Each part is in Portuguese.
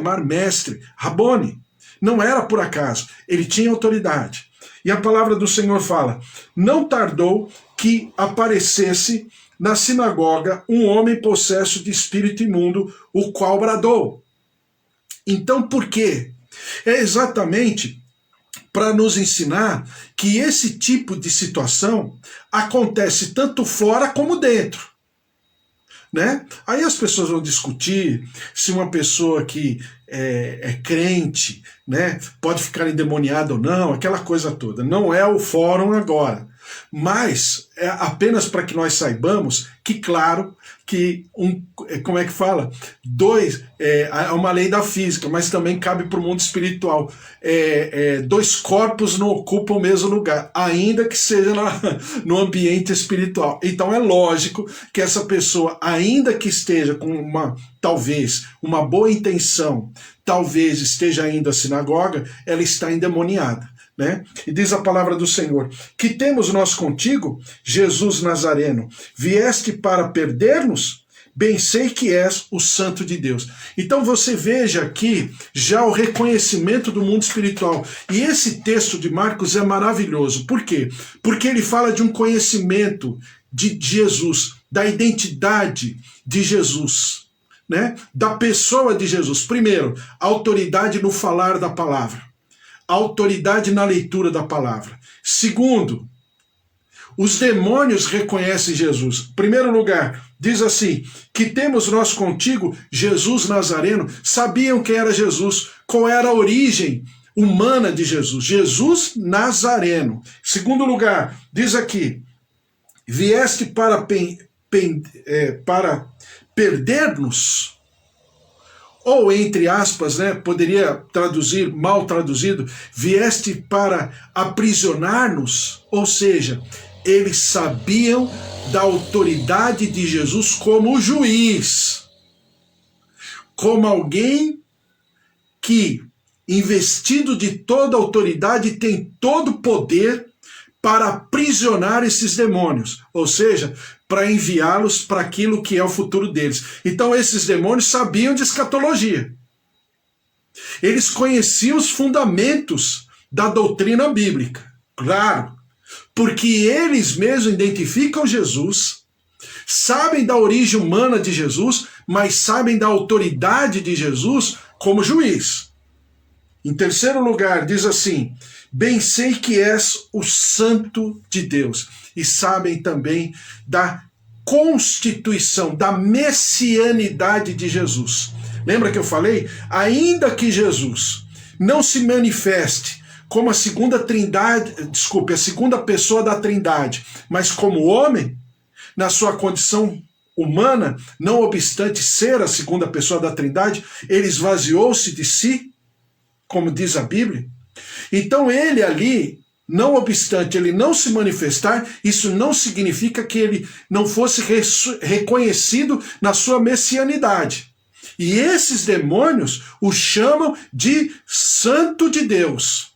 chamar mestre, Rabone. Não era por acaso, ele tinha autoridade. E a palavra do Senhor fala, não tardou que aparecesse na sinagoga um homem possesso de espírito imundo, o qual bradou. Então por quê? É exatamente para nos ensinar que esse tipo de situação acontece tanto fora como dentro. Né? Aí as pessoas vão discutir se uma pessoa que é crente, né, pode ficar endemoniada ou não, aquela coisa toda. Não é o fórum agora. Mas é apenas para que nós saibamos que, claro, que como é que fala? É uma lei da física, mas também cabe para o mundo espiritual. Dois corpos não ocupam o mesmo lugar, ainda que seja no ambiente espiritual. Então é lógico que essa pessoa, ainda que esteja com talvez uma boa intenção, talvez esteja indo à sinagoga, ela está endemoniada. Né? E diz a palavra do Senhor, que temos nós contigo, Jesus Nazareno, vieste para perder-nos? Bem sei que és o Santo de Deus. Então você veja aqui já o reconhecimento do mundo espiritual. E esse texto de Marcos é maravilhoso. Por quê? Porque ele fala de um conhecimento de Jesus, da identidade de Jesus, né? Da pessoa de Jesus. Primeiro, autoridade no falar da palavra. Autoridade na leitura da palavra. Segundo, os demônios reconhecem Jesus. Em primeiro lugar, diz assim, que temos nós contigo, Jesus Nazareno, sabiam quem era Jesus, qual era a origem humana de Jesus. Jesus Nazareno. Segundo lugar, diz aqui, vieste para perder-nos, ou entre aspas, né, poderia traduzir, mal traduzido, vieste para aprisionar-nos, ou seja, eles sabiam da autoridade de Jesus como juiz, como alguém que, investido de toda autoridade, tem todo o poder para aprisionar esses demônios, ou seja, para enviá-los para aquilo que é o futuro deles. Então esses demônios sabiam de escatologia. Eles conheciam os fundamentos da doutrina bíblica, claro, porque eles mesmos identificam Jesus, sabem da origem humana de Jesus, mas sabem da autoridade de Jesus como juiz. Em terceiro lugar, diz assim, bem sei que és o Santo de Deus. E sabem também da constituição, da messianidade de Jesus. Lembra que eu falei? Ainda que Jesus não se manifeste como a segunda pessoa da Trindade, mas como homem, na sua condição humana, não obstante ser a segunda pessoa da Trindade, ele esvaziou-se de si, como diz a Bíblia. Então ele ali, não obstante ele não se manifestar, isso não significa que ele não fosse reconhecido na sua messianidade. E esses demônios o chamam de Santo de Deus.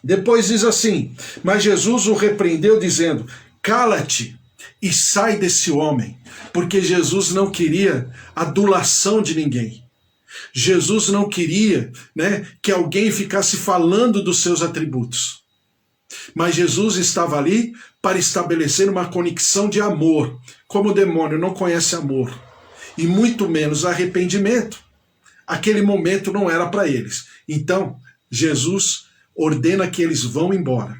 Depois diz assim, mas Jesus o repreendeu dizendo, cala-te e sai desse homem, porque Jesus não queria adulação de ninguém. Jesus não queria, né, que alguém ficasse falando dos seus atributos. Mas Jesus estava ali para estabelecer uma conexão de amor. Como o demônio não conhece amor, e muito menos arrependimento, aquele momento não era para eles. Então, Jesus ordena que eles vão embora.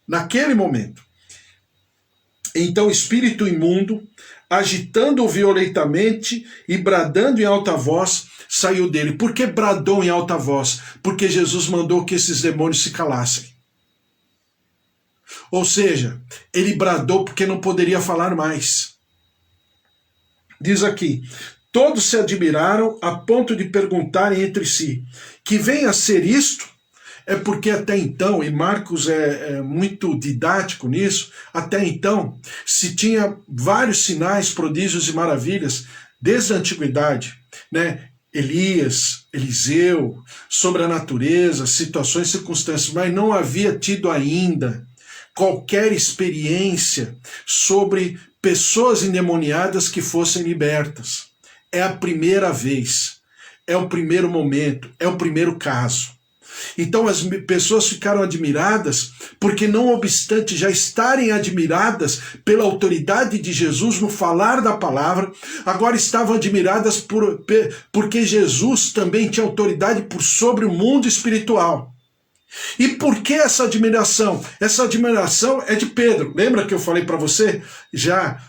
Naquele momento. Então o espírito imundo, agitando-o violentamente e bradando em alta voz, saiu dele. Por que bradou em alta voz? Porque Jesus mandou que esses demônios se calassem. Ou seja, ele bradou porque não poderia falar mais. Diz aqui, todos se admiraram a ponto de perguntarem entre si, que vem a ser isto? É porque até então, e Marcos é muito didático nisso, até então se tinha vários sinais, prodígios e maravilhas desde a antiguidade, né? Elias, Eliseu, sobre a natureza, situações, circunstâncias, mas não havia tido ainda qualquer experiência sobre pessoas endemoniadas que fossem libertas. é a primeira vez, é o primeiro momento, é o primeiro caso. Então as pessoas ficaram admiradas, porque não obstante já estarem admiradas pela autoridade de Jesus no falar da palavra, agora estavam admiradas porque Jesus também tinha autoridade por sobre o mundo espiritual. E por que essa admiração? Essa admiração é de Pedro. Lembra que eu falei para você, já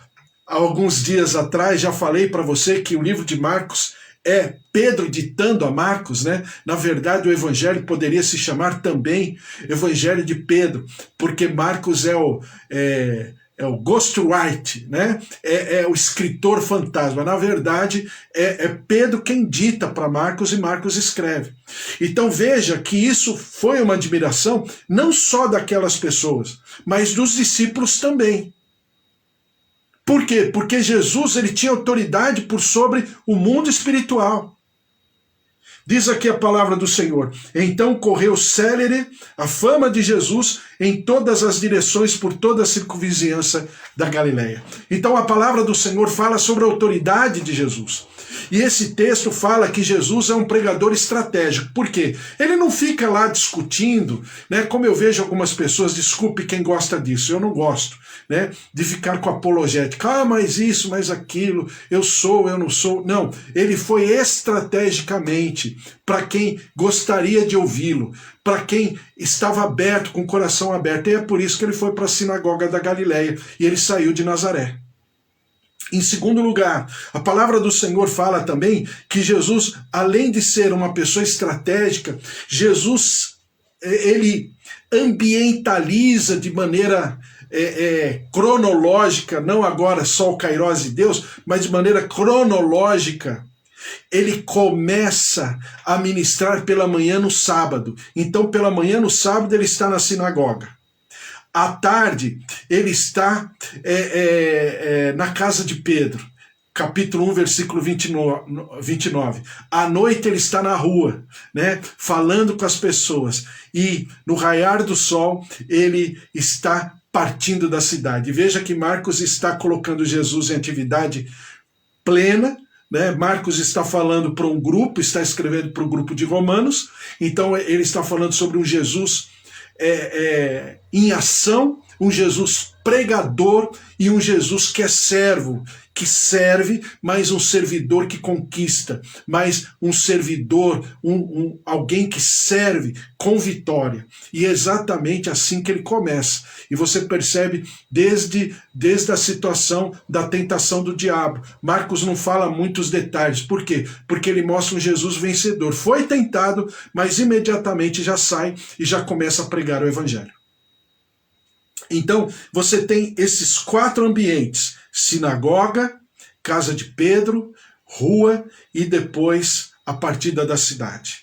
há alguns dias atrás, já falei para você que o livro de Marcos é Pedro ditando a Marcos, né? Na verdade, o evangelho poderia se chamar também Evangelho de Pedro, porque Marcos é o ghostwriter, né? É o escritor fantasma. Na verdade, é Pedro quem dita para Marcos e Marcos escreve. Então veja que isso foi uma admiração não só daquelas pessoas, mas dos discípulos também. Por quê? Porque Jesus ele tinha autoridade por sobre o mundo espiritual. Diz aqui a palavra do Senhor: então correu célere a fama de Jesus em todas as direções por toda a circunvizinhança da Galileia. Então a palavra do Senhor fala sobre a autoridade de Jesus. E esse texto fala que Jesus é um pregador estratégico. Por quê? Ele não fica lá discutindo, né? Como eu vejo algumas pessoas, desculpe quem gosta disso, eu não gosto, né? De ficar com apologética. Ah, mas isso, mas aquilo, eu sou, eu não sou. Não, ele foi estrategicamente para quem gostaria de ouvi-lo, para quem estava aberto, com o coração aberto. E é por isso que ele foi para a sinagoga da Galileia e ele saiu de Nazaré. Em segundo lugar, a palavra do Senhor fala também que Jesus, além de ser uma pessoa estratégica, Jesus, ele ambientaliza de maneira cronológica, não agora só o Kairós de Deus, mas de maneira cronológica. Ele começa a ministrar pela manhã no sábado. Então, pela manhã no sábado, ele está na sinagoga. À tarde, ele está na casa de Pedro, capítulo 1, versículo 29. À noite ele está na rua, né, falando com as pessoas. E no raiar do sol, ele está partindo da cidade. Veja que Marcos está colocando Jesus em atividade plena, né? Marcos está falando para um grupo, está escrevendo para o grupo de Romanos, então ele está falando sobre um Jesus em ação, um Jesus pregador e um Jesus que é servo, que serve, mas um servidor que conquista, mas um servidor, alguém que serve com vitória. E é exatamente assim que ele começa. E você percebe desde a situação da tentação do diabo. Marcos não fala muitos detalhes. Por quê? Porque ele mostra um Jesus vencedor. Foi tentado, mas imediatamente já sai e já começa a pregar o evangelho. Então, você tem esses 4 ambientes: sinagoga, casa de Pedro, rua e depois a partida da cidade.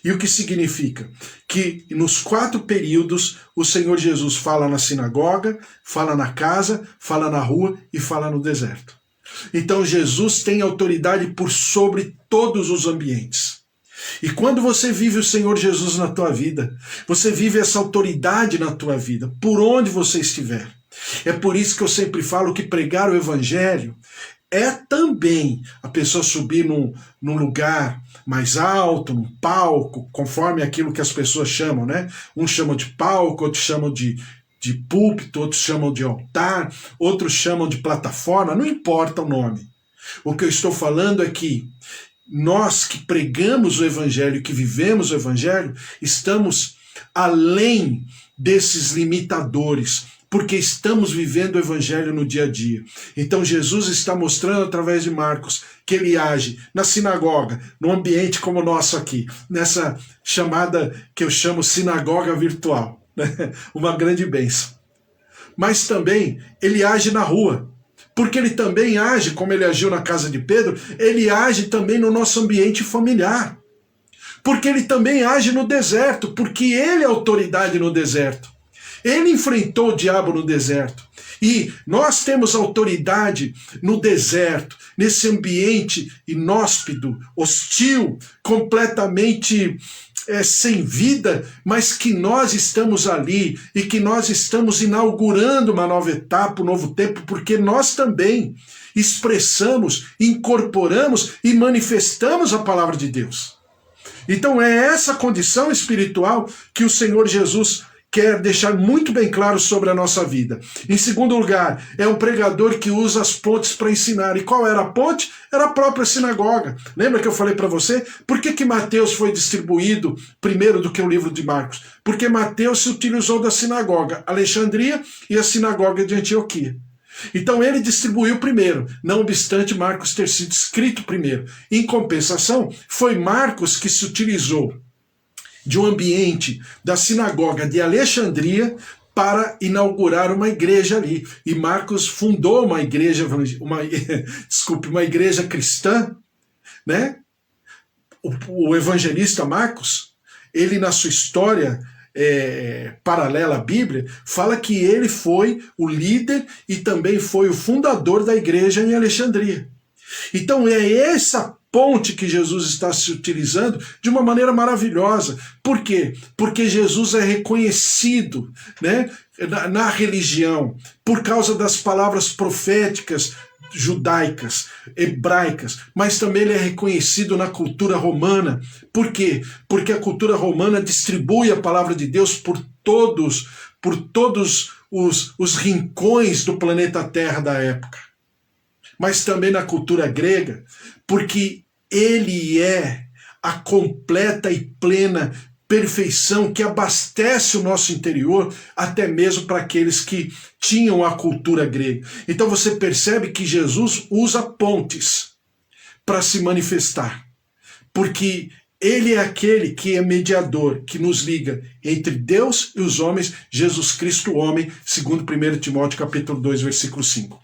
E o que significa? Que nos 4 períodos o Senhor Jesus fala na sinagoga, fala na casa, fala na rua e fala no deserto. Então Jesus tem autoridade por sobre todos os ambientes. E quando você vive o Senhor Jesus na tua vida, você vive essa autoridade na tua vida, por onde você estiver. É por isso que eu sempre falo que pregar o evangelho é também a pessoa subir num lugar mais alto, num palco, conforme aquilo que as pessoas chamam, né? Uns chamam de palco, outros chamam de púlpito, outros chamam de altar, outros chamam de plataforma, não importa o nome. O que eu estou falando é que nós que pregamos o evangelho, que vivemos o evangelho, estamos além desses limitadores, porque estamos vivendo o evangelho no dia a dia. Então Jesus está mostrando através de Marcos que ele age na sinagoga, num ambiente como o nosso aqui, nessa chamada que eu chamo sinagoga virtual, né? Uma grande bênção. Mas também ele age na rua, porque ele também age, como ele agiu na casa de Pedro, ele age também no nosso ambiente familiar. Porque ele também age no deserto, porque ele é autoridade no deserto. Ele enfrentou o diabo no deserto. E nós temos autoridade no deserto, nesse ambiente inóspito, hostil, completamente sem vida, mas que nós estamos ali e que nós estamos inaugurando uma nova etapa, um novo tempo, porque nós também expressamos, incorporamos e manifestamos a palavra de Deus. Então é essa condição espiritual que o Senhor Jesus quer deixar muito bem claro sobre a nossa vida. Em segundo lugar, é um pregador que usa as pontes para ensinar. E qual era a ponte? Era a própria sinagoga. Lembra que eu falei para você? Por que Mateus foi distribuído primeiro do que o livro de Marcos? Porque Mateus se utilizou da sinagoga Alexandria e a sinagoga de Antioquia. Então ele distribuiu primeiro, não obstante Marcos ter sido escrito primeiro. Em compensação, foi Marcos que se utilizou de um ambiente da sinagoga de Alexandria para inaugurar uma igreja ali. E Marcos fundou uma igreja, uma igreja cristã, né? O evangelista Marcos, ele na sua história paralela à Bíblia, fala que ele foi o líder e também foi o fundador da igreja em Alexandria. Então é essa ponte que Jesus está se utilizando de uma maneira maravilhosa. Por quê? Porque Jesus é reconhecido, né, na religião por causa das palavras proféticas judaicas, hebraicas, mas também ele é reconhecido na cultura romana. Por quê? Porque a cultura romana distribui a palavra de Deus por todos os rincões do planeta Terra da época. Mas também na cultura grega, porque ele é a completa e plena perfeição que abastece o nosso interior, até mesmo para aqueles que tinham a cultura grega. Então você percebe que Jesus usa pontes para se manifestar, porque ele é aquele que é mediador, que nos liga entre Deus e os homens, Jesus Cristo, homem, segundo 1 Timóteo capítulo 2, versículo 5.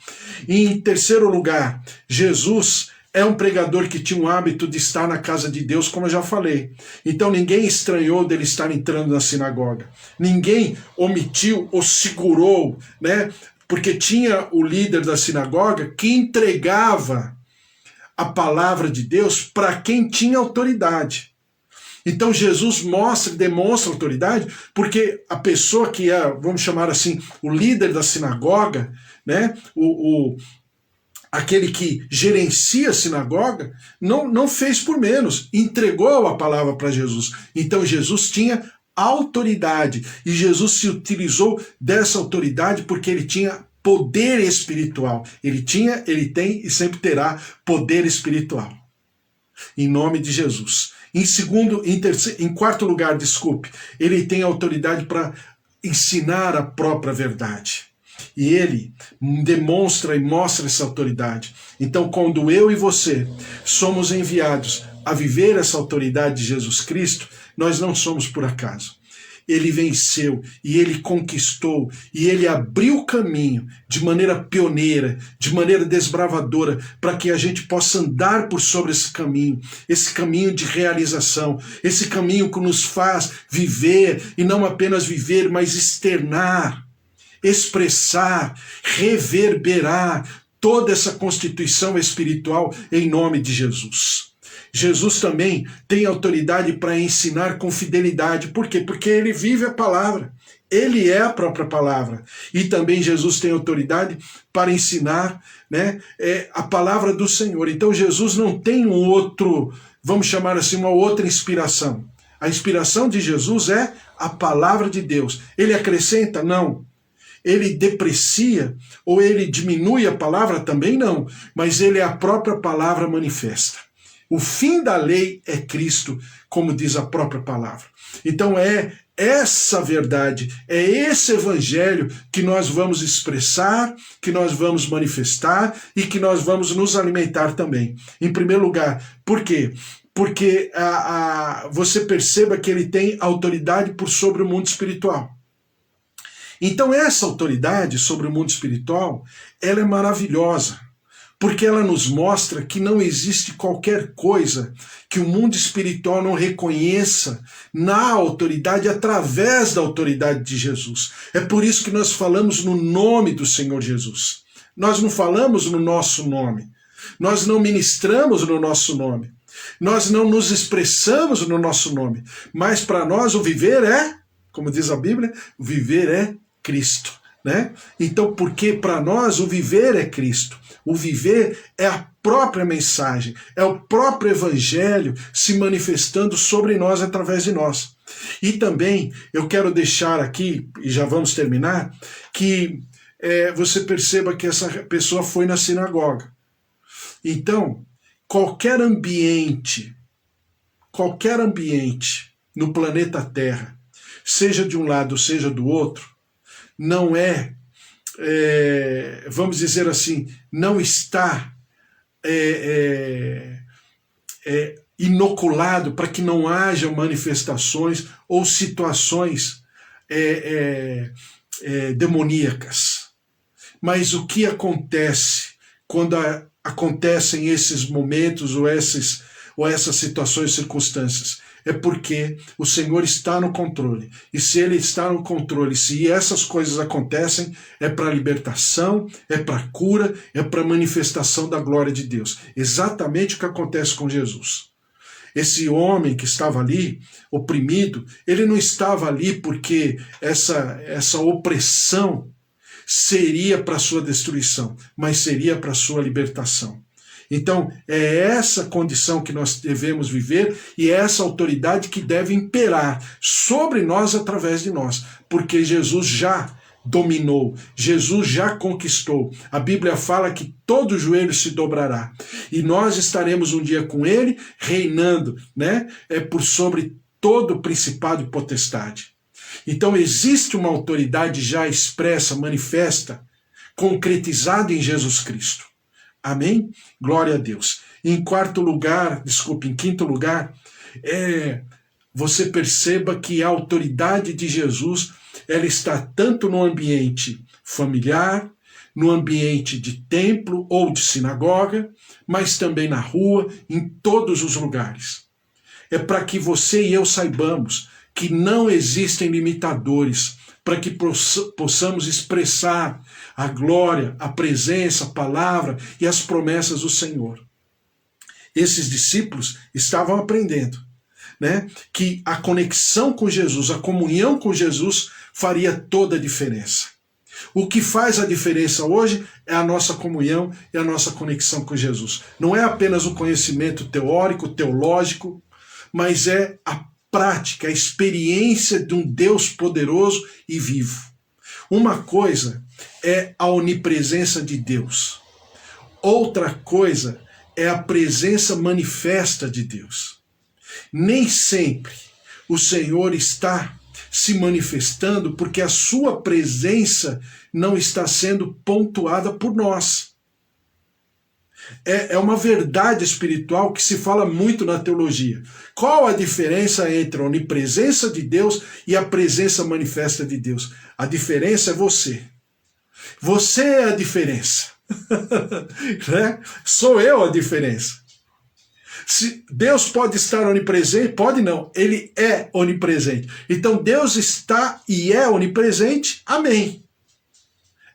E em terceiro lugar, Jesus é um pregador que tinha o hábito de estar na casa de Deus, como eu já falei. Então ninguém estranhou dele estar entrando na sinagoga. Ninguém omitiu ou segurou, né? Porque tinha o líder da sinagoga que entregava a palavra de Deus para quem tinha autoridade. Então Jesus mostra e demonstra autoridade, porque a pessoa que é, vamos chamar assim, o líder da sinagoga, né? Aquele que gerencia a sinagoga, não fez por menos, entregou a palavra para Jesus. Então Jesus tinha autoridade, e Jesus se utilizou dessa autoridade porque ele tinha poder espiritual. Ele tem e sempre terá poder espiritual. Em nome de Jesus. Em quarto lugar, ele tem autoridade para ensinar a própria verdade. E ele demonstra e mostra essa autoridade. Então, quando eu e você somos enviados a viver essa autoridade de Jesus Cristo, nós não somos por acaso. Ele venceu e ele conquistou e ele abriu o caminho de maneira pioneira, de maneira desbravadora, para que a gente possa andar por sobre esse caminho de realização, esse caminho que nos faz viver, e não apenas viver, mas externar, expressar, reverberar toda essa constituição espiritual em nome de Jesus. Jesus também tem autoridade para ensinar com fidelidade. Por quê? Porque ele vive a palavra. Ele é a própria palavra. E também Jesus tem autoridade para ensinar, né, a palavra do Senhor. Então Jesus não tem um outro, vamos chamar assim, uma outra inspiração. A inspiração de Jesus é a palavra de Deus. Ele acrescenta? Não. Ele deprecia ou ele diminui a palavra? Também não. Mas ele é a própria palavra manifesta. O fim da lei é Cristo, como diz a própria palavra. Então é essa verdade, é esse evangelho que nós vamos expressar, que nós vamos manifestar e que nós vamos nos alimentar também. Em primeiro lugar, por quê? Porque você perceba que ele tem autoridade por sobre o mundo espiritual. Então essa autoridade sobre o mundo espiritual, ela é maravilhosa. Porque ela nos mostra que não existe qualquer coisa que o mundo espiritual não reconheça na autoridade, através da autoridade de Jesus. É por isso que nós falamos no nome do Senhor Jesus. Nós não falamos no nosso nome. Nós não ministramos no nosso nome. Nós não nos expressamos no nosso nome, mas para nós o viver é, como diz a Bíblia, o viver é Cristo, né? Então, porque para nós o viver é Cristo. O viver é a própria mensagem, é o próprio evangelho se manifestando sobre nós através de nós. E também eu quero deixar aqui, e já vamos terminar, que você perceba que essa pessoa foi na sinagoga. Então, qualquer ambiente no planeta Terra, seja de um lado, seja do outro, não vamos dizer assim, não está inoculado para que não haja manifestações ou situações demoníacas. Mas o que acontece quando acontecem esses momentos ou essas situações, circunstâncias? É porque o Senhor está no controle. E se Ele está no controle, se essas coisas acontecem, é para libertação, é para cura, é para manifestação da glória de Deus. Exatamente o que acontece com Jesus. Esse homem que estava ali, oprimido, ele não estava ali porque essa opressão seria para a sua destruição, mas seria para a sua libertação. Então, é essa condição que nós devemos viver e é essa autoridade que deve imperar sobre nós através de nós, porque Jesus já dominou, Jesus já conquistou. A Bíblia fala que todo joelho se dobrará e nós estaremos um dia com Ele reinando, né? Por sobre todo principado e potestade. Então existe uma autoridade já expressa, manifesta, concretizada em Jesus Cristo. Amém? Glória a Deus. Em quinto lugar, você perceba que a autoridade de Jesus, ela está tanto no ambiente familiar, no ambiente de templo ou de sinagoga, mas também na rua, em todos os lugares. É para que você e eu saibamos que não existem limitadores, para que possamos expressar a glória, a presença, a palavra e as promessas do Senhor. Esses discípulos estavam aprendendo, né, que a conexão com Jesus, a comunhão com Jesus faria toda a diferença. O que faz a diferença hoje é a nossa comunhão e a nossa conexão com Jesus. Não é apenas o conhecimento teórico, teológico, mas é a prática, a experiência de um Deus poderoso e vivo. Uma coisa é a onipresença de Deus. Outra coisa é a presença manifesta de Deus. Nem sempre o Senhor está se manifestando porque a sua presença não está sendo pontuada por nós. É uma verdade espiritual que se fala muito na teologia. Qual a diferença entre a onipresença de Deus e a presença manifesta de Deus? A diferença é você. Você é a diferença. Né? Sou eu a diferença. Se Deus pode estar onipresente, pode não, Ele é onipresente. Então Deus está e é onipresente, amém.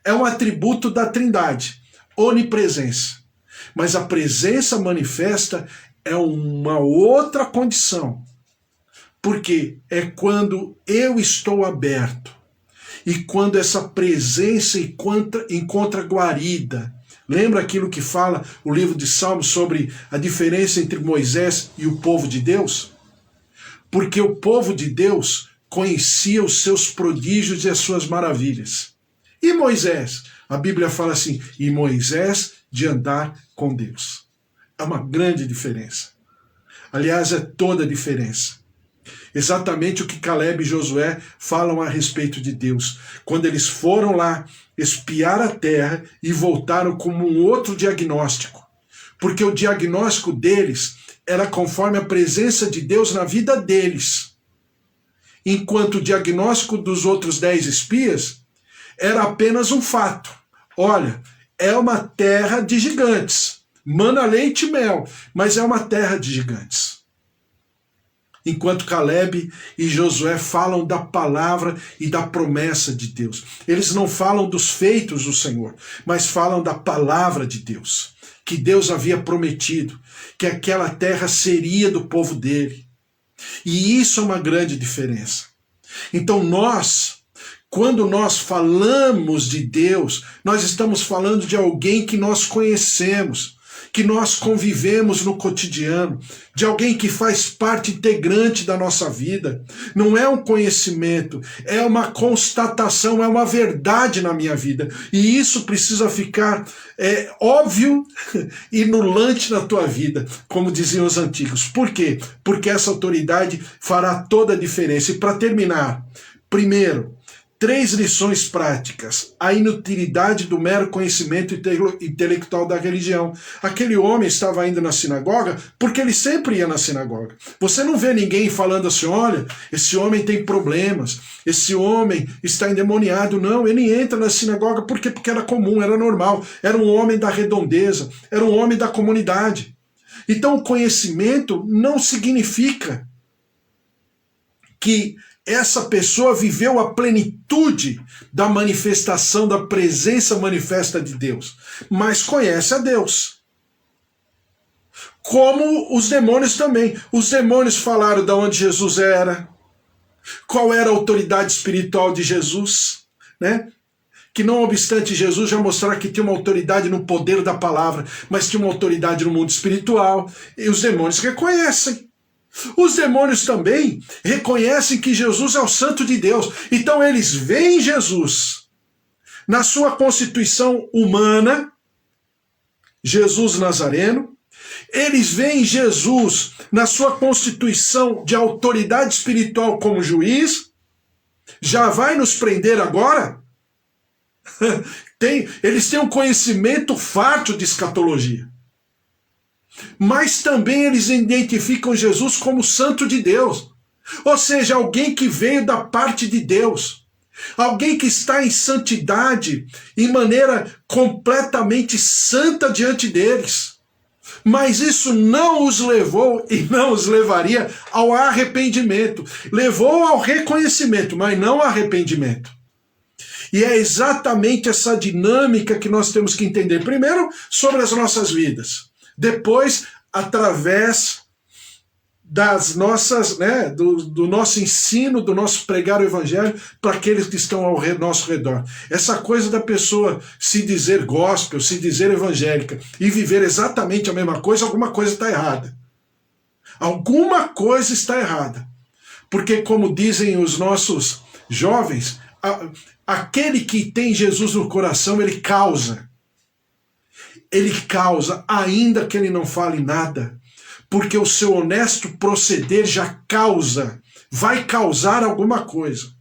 É um atributo da Trindade, onipresença. Mas a presença manifesta é uma outra condição. Porque é quando eu estou aberto e quando essa presença encontra guarida. Lembra aquilo que fala o livro de Salmos sobre a diferença entre Moisés e o povo de Deus? Porque o povo de Deus conhecia os seus prodígios e as suas maravilhas. E Moisés? A Bíblia fala assim, e Moisés de andar com Deus. É uma grande diferença. Aliás, é toda a diferença. Exatamente o que Caleb e Josué falam a respeito de Deus. Quando eles foram lá espiar a terra e voltaram com um outro diagnóstico. Porque o diagnóstico deles era conforme a presença de Deus na vida deles. Enquanto o diagnóstico dos outros 10 espias era apenas um fato. Olha, é uma terra de gigantes. Mana leite e mel, mas é uma terra de gigantes. Enquanto Caleb e Josué falam da palavra e da promessa de Deus. Eles não falam dos feitos do Senhor, mas falam da palavra de Deus, que Deus havia prometido, que aquela terra seria do povo dele. E isso é uma grande diferença. Então quando nós falamos de Deus, nós estamos falando de alguém que nós conhecemos, que nós convivemos no cotidiano, de alguém que faz parte integrante da nossa vida. Não é um conhecimento, é uma constatação, é uma verdade na minha vida. E isso precisa ficar óbvio e nulante na tua vida, como diziam os antigos. Por quê? Porque essa autoridade fará toda a diferença. E para terminar, primeiro, 3 lições práticas. A inutilidade do mero conhecimento intelectual da religião. Aquele homem estava indo na sinagoga porque ele sempre ia na sinagoga. Você não vê ninguém falando assim, olha, esse homem tem problemas, esse homem está endemoniado. Não, ele entra na sinagoga porque era comum, era normal. Era um homem da redondeza, era um homem da comunidade. Então o conhecimento não significa que essa pessoa viveu a plenitude da manifestação, da presença manifesta de Deus, mas conhece a Deus. Como os demônios também. Os demônios falaram de onde Jesus era, qual era a autoridade espiritual de Jesus, né? Que não obstante Jesus já mostrar que tinha uma autoridade no poder da palavra, mas tinha uma autoridade no mundo espiritual, e os demônios reconhecem. Os demônios também reconhecem que Jesus é o Santo de Deus. Então eles veem Jesus na sua constituição humana, Jesus Nazareno. Eles veem Jesus na sua constituição de autoridade espiritual como juiz. Já vai nos prender agora? Eles têm um conhecimento farto de escatologia. Mas também eles identificam Jesus como Santo de Deus. Ou seja, alguém que veio da parte de Deus. Alguém que está em santidade, em maneira completamente santa diante deles. Mas isso não os levou e não os levaria ao arrependimento. Levou ao reconhecimento, mas não ao arrependimento. E é exatamente essa dinâmica que nós temos que entender. Primeiro, sobre as nossas vidas. Depois, através das nossas, do nosso ensino, do nosso pregar o evangelho para aqueles que estão ao nosso redor. Essa coisa da pessoa se dizer gospel, se dizer evangélica e viver exatamente a mesma coisa, alguma coisa está errada. Alguma coisa está errada. Porque, como dizem os nossos jovens, aquele que tem Jesus no coração, ele causa. Ele causa, ainda que ele não fale nada, porque o seu honesto proceder já causa, vai causar alguma coisa.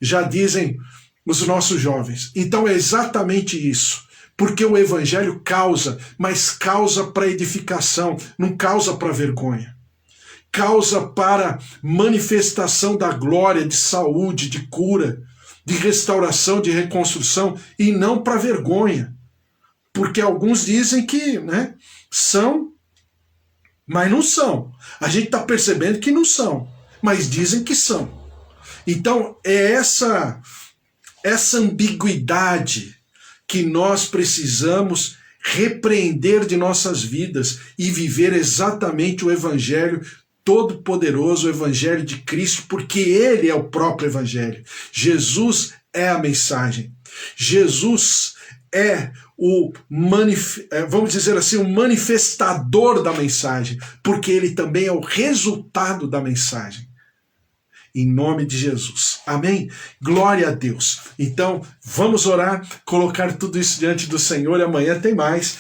Já dizem os nossos jovens. Então é exatamente isso, porque o evangelho causa, mas causa para edificação, não causa para vergonha. Causa para manifestação da glória, de saúde, de cura, de restauração, de reconstrução, e não para vergonha. Porque alguns dizem que são, mas não são. A gente está percebendo que não são, mas dizem que são. Então é essa ambiguidade que nós precisamos repreender de nossas vidas e viver exatamente o evangelho todo-poderoso, o evangelho de Cristo, porque ele é o próprio evangelho. Jesus é a mensagem. Jesus é vamos dizer assim, o manifestador da mensagem, porque ele também é o resultado da mensagem. Em nome de Jesus. Amém? Glória a Deus. Então, vamos orar, colocar tudo isso diante do Senhor e amanhã tem mais.